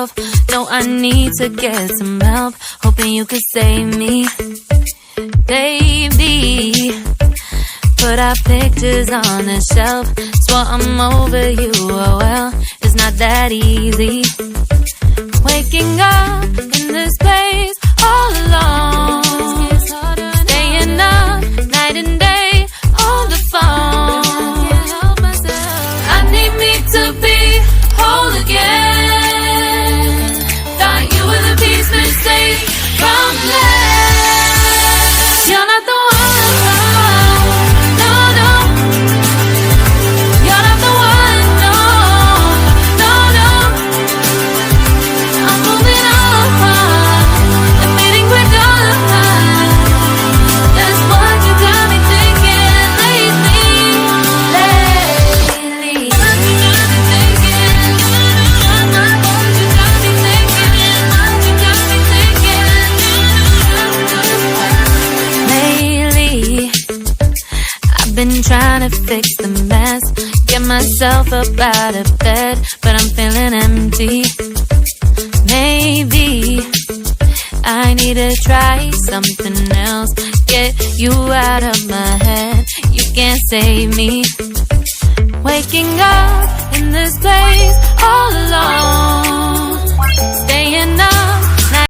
myself. No, I need to get some help. Hoping you could save me, baby. Put our pictures on the shelf. Swore I'm over you, oh well, it's not that easy. Waking up in this place all alone, staying up night and day on the phone. I need me to be whole again. Thought you were the piece missing from last. You're not the one. Been trying to fix the mess, get myself up out of bed, but I'm feeling empty. Maybe I need to try something else. Get you out of my head, you can't save me. Waking up in this place all alone, staying up